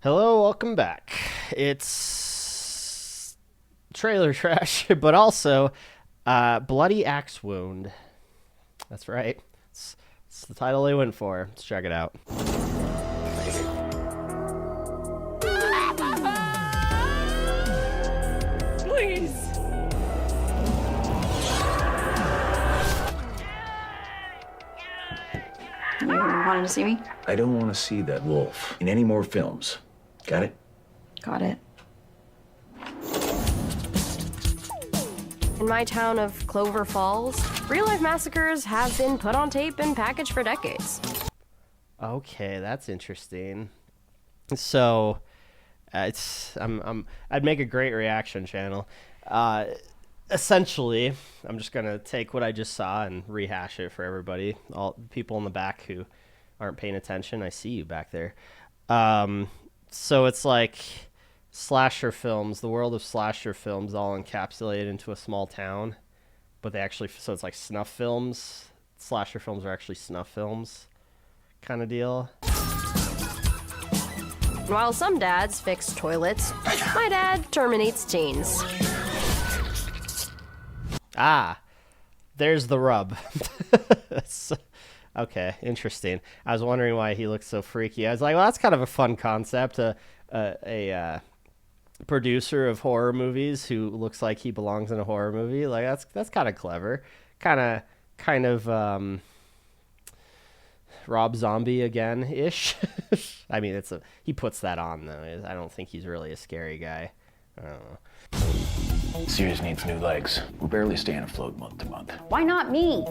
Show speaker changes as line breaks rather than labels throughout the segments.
Hello, welcome back. It's trailer trash, but also bloody axe wound. That's right. It's the title they went for. Let's check it out.
Please.
You wanted to see me?
I don't want to see that wolf in any more films. Got it?
Got it.
In my town of Clover Falls, real-life massacres have been put on tape and packaged for decades.
Okay, that's interesting. So, I'd make a great reaction channel. Essentially, I'm just gonna take what I just saw and rehash it for everybody. All people in the back who aren't paying attention, I see you back there. So it's like slasher films, the world of slasher films, all encapsulated into a small town. But so it's like snuff films. Slasher films are actually snuff films, kind of deal.
While some dads fix toilets, my dad terminates teens.
Ah, there's the rub. Okay, interesting. I was wondering why he looked so freaky. I was like, well, that's kind of a fun concept. A producer of horror movies who looks like he belongs in a horror movie. Like that's kind of clever. Kind of Rob Zombie again ish. I mean, he puts that on though. I don't think he's really a scary guy. I don't know.
Sears needs new legs. We're barely staying afloat month to month.
Why not me?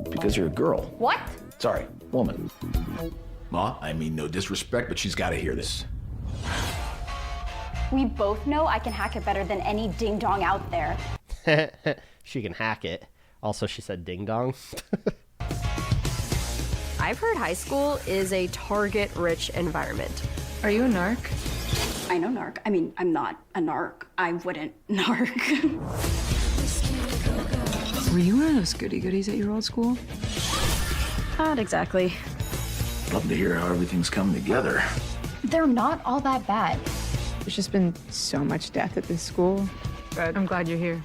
Because you're a girl.
What?
Sorry, woman.
Ma, I mean no disrespect, but she's got to hear this.
We both know I can hack it better than any ding dong out there.
She can hack it. Also, she said ding dong.
I've heard high school is a target-rich environment.
Are you a narc?
I know narc. I mean, I'm not a narc. I wouldn't narc.
Were you one of those goody-goodies at your old school?
Not exactly.
Love to hear how everything's come together.
They're not all that bad.
There's just been so much death at this school. But I'm glad you're here.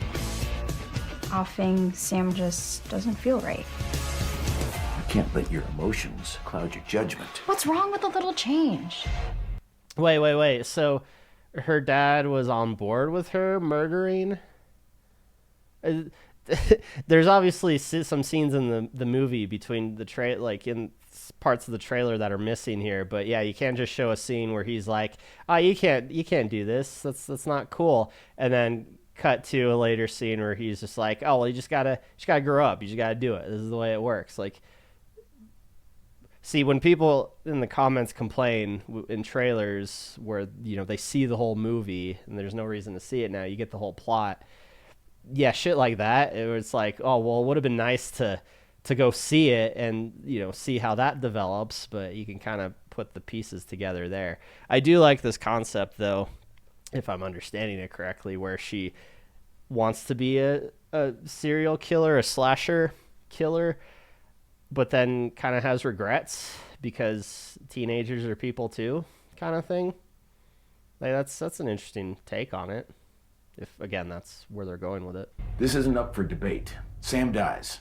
Offing Sam just doesn't feel right.
You can't let your emotions cloud your judgment.
What's wrong with a little change?
Wait. So her dad was on board with her murdering? There's obviously some scenes in the movie between like in parts of the trailer that are missing here, but yeah, you can't just show a scene where he's like, "Oh, you can't do this. That's not cool." And then cut to a later scene where he's just like, "Oh, well, you just gotta grow up. You just gotta do it. This is the way it works." Like, see, when people in the comments complain in trailers where, they see the whole movie and there's no reason to see it now, you get the whole plot. Yeah, shit like that. It was like, oh, well, it would have been nice to go see it and, see how that develops, but you can kind of put the pieces together there. I do like this concept, though, if I'm understanding it correctly, where she wants to be a serial killer, a slasher killer, but then kind of has regrets because teenagers are people too, kind of thing. Like that's an interesting take on it. If again, that's where they're going with it.
This isn't up for debate. Sam dies.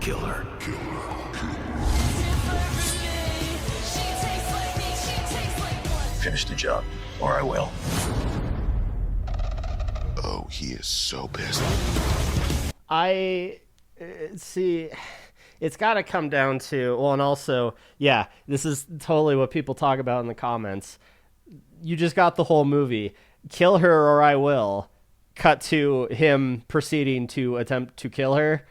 Kill her. Finish the job, or I will.
Oh, he is so pissed.
I see. It's got to come down to, well, and also, yeah, this is totally what people talk about in the comments. You just got the whole movie. Kill her or I will. Cut to him proceeding to attempt to kill her.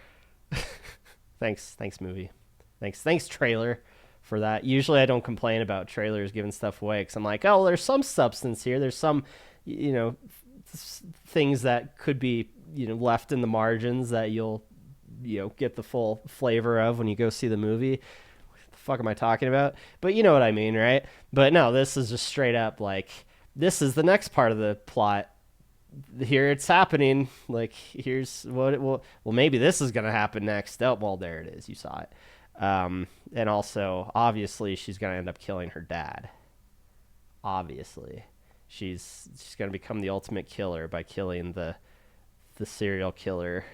Thanks, movie. Thanks, trailer, for that. Usually I don't complain about trailers giving stuff away because I'm like, oh, there's some substance here. There's some, things that could be, left in the margins that you'll get the full flavor of when you go see the movie. What the fuck am I talking about? But you know what I mean, right? But no, this is just straight up like, this is the next part of the plot. here it's happening. Like, here's what it will. Well, maybe this is gonna happen next. Oh, well, there it is. You saw it. And also, obviously, she's gonna end up killing her dad. Obviously, she's gonna become the ultimate killer by killing the serial killer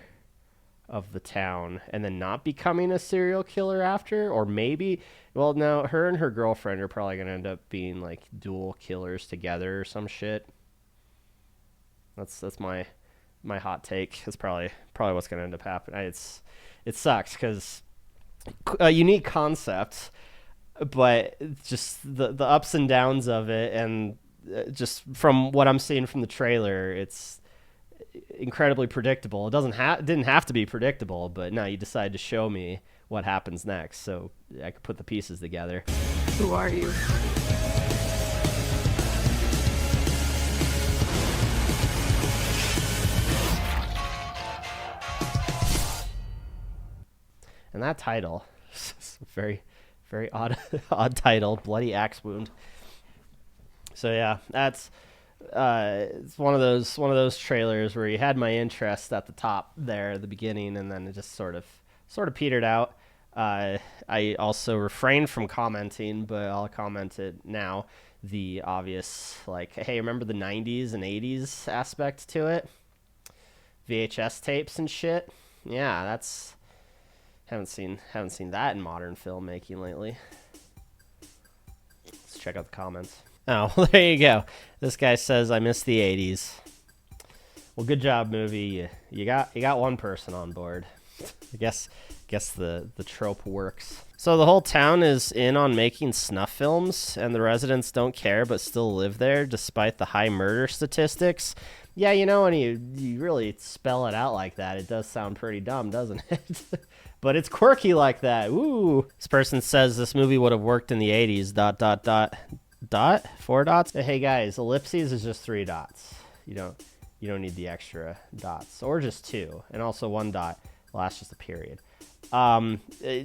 of the town, and then not becoming a serial killer after. Or maybe, well, no, her and her girlfriend are probably gonna end up being like dual killers together or some shit. That's my hot take. That's probably what's gonna end up happening. It sucks because a unique concept, but just the ups and downs of it, and just from what I'm seeing from the trailer, it's incredibly predictable. It didn't have to be predictable, but now you decide to show me what happens next, so I could put the pieces together.
Who are you?
And that title, very, very odd, odd title, Bloody Axe Wound. So yeah, that's it's one of those trailers where you had my interest at the top there at the beginning, and then it just sort of petered out. I also refrained from commenting, but I'll comment it now. The obvious, like, hey, remember the 90s and 80s aspect to it? VHS tapes and shit. Yeah, that's. Haven't seen that in modern filmmaking lately. Let's check out the comments. Oh, well, there you go. This guy says, I miss the 80s. Well, good job, movie. You got one person on board. I guess the trope works. So the whole town is in on making snuff films, and the residents don't care but still live there despite the high murder statistics. Yeah, you know, when you really spell it out like that, it does sound pretty dumb, doesn't it? But it's quirky like that. Ooh. This person says this movie would have worked in the 80s. ... 4 dots. Hey guys, ellipses is just 3 dots. You don't need the extra dots, or just 2, and also 1 dot. Well, that's just a period.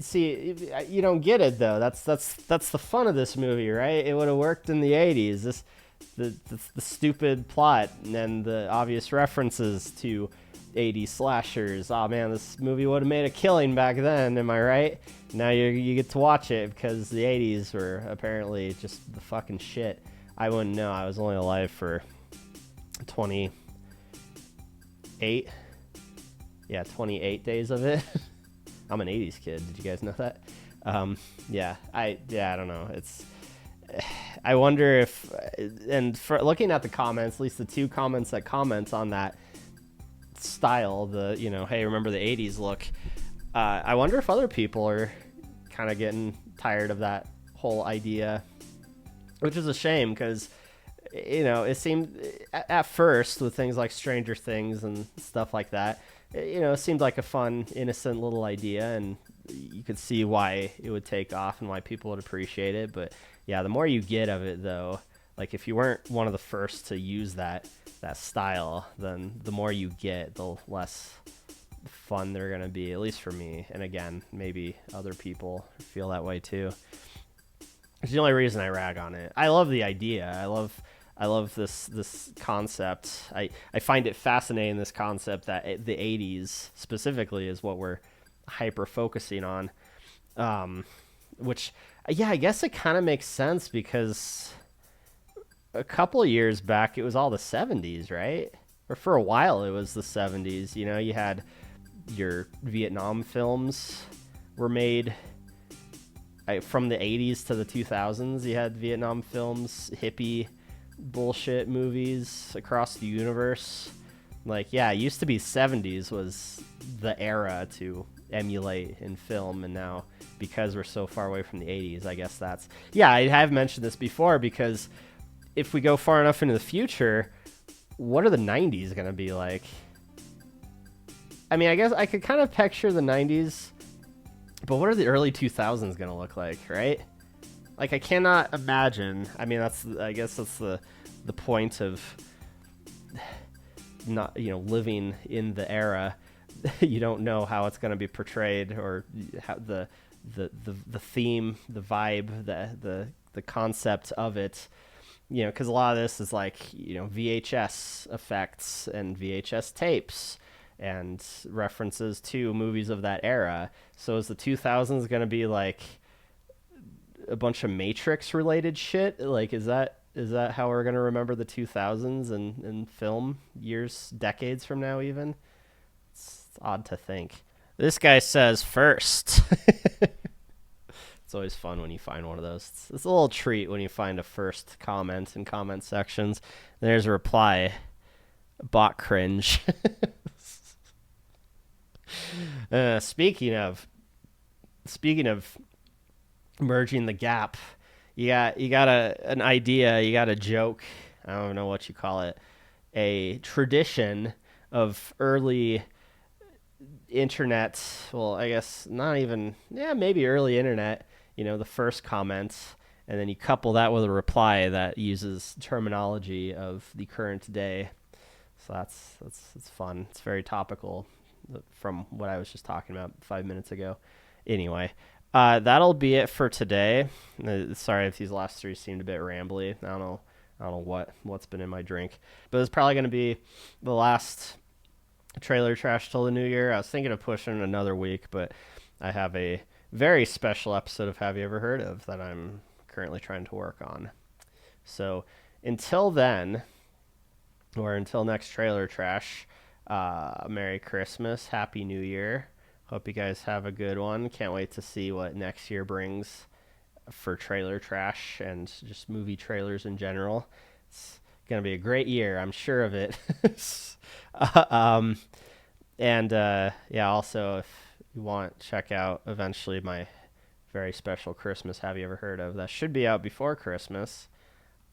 See, you don't get it though. That's the fun of this movie, right? It would have worked in the 80s. The stupid plot and the obvious references to 80s slashers. Oh man, this movie would have made a killing back then. Am I right? Now you get to watch it because the 80s were apparently just the fucking shit. I wouldn't know. I was only alive for 28. Yeah, 28 days of it. I'm an 80s kid. Did you guys know that? Yeah, I don't know. I wonder if, and for looking at the comments, at least the 2 comments that comment on that style, hey, remember the 80s look, I wonder if other people are kind of getting tired of that whole idea, which is a shame because, it seemed at first with things like Stranger Things and stuff like that, it seemed like a fun, innocent little idea, and you could see why it would take off and why people would appreciate it. But yeah, the more you get of it though, like if you weren't one of the first to use that style, then the more you get, the less fun they're going to be, at least for me. And again, maybe other people feel that way too. It's the only reason I rag on it. I love the idea. I love this concept. I find it fascinating, this concept that the 80s specifically is what we're hyper focusing on. Which, yeah, I guess it kind of makes sense because a couple of years back it was all the 70s, right? Or for a while it was the 70s. You had your Vietnam films were made from the 80s to the 2000s. You had Vietnam films, hippie bullshit movies across the universe. Like, yeah, it used to be 70s was the era to emulate in film, and now because we're so far away from the 80s, I guess that's, yeah, I have mentioned this before, because if we go far enough into the future, what are the 90s going to be like? I mean, I guess I could kind of picture the 90s, but what are the early 2000s going to look like, right? Like, I cannot imagine. I mean, I guess that's the point of not, living in the era. You don't know how it's going to be portrayed, or how the theme, the vibe, the concept of it. you know, because a lot of this is like, you know, VHS effects and VHS tapes and references to movies of that era. So is the 2000s going to be like a bunch of Matrix related shit? Like, is that how we're going to remember the 2000s in film years, decades from now even? It's odd to think. This guy says first. It's always fun when you find one of those. It's a little treat when you find a first comment in comment sections. There's a reply. Bot cringe. Speaking of merging the gap, you got an idea, you got a joke, I don't know what you call it, a tradition of early internet, well, I guess not even, maybe early internet, you know, the first comments, and then you couple that with a reply that uses terminology of the current day. So that's fun. It's very topical from what I was just talking about 5 minutes ago. Anyway, that'll be it for today. Sorry if these last three seemed a bit rambly. I don't know what's been in my drink, but it's probably going to be the last trailer trash till the new year. I was thinking of pushing another week, but I have a very special episode of Have You Ever Heard Of that I'm currently trying to work on. So until then, or until next trailer trash, Merry Christmas, Happy New Year. Hope you guys have a good one. Can't wait to see what next year brings for trailer trash and just movie trailers in general. It's going to be a great year, I'm sure of it. Also, if you want, check out eventually my very special Christmas Have You Ever Heard Of? That should be out before Christmas.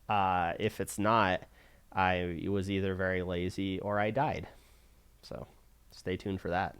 If it's not, I was either very lazy or I died. So stay tuned for that.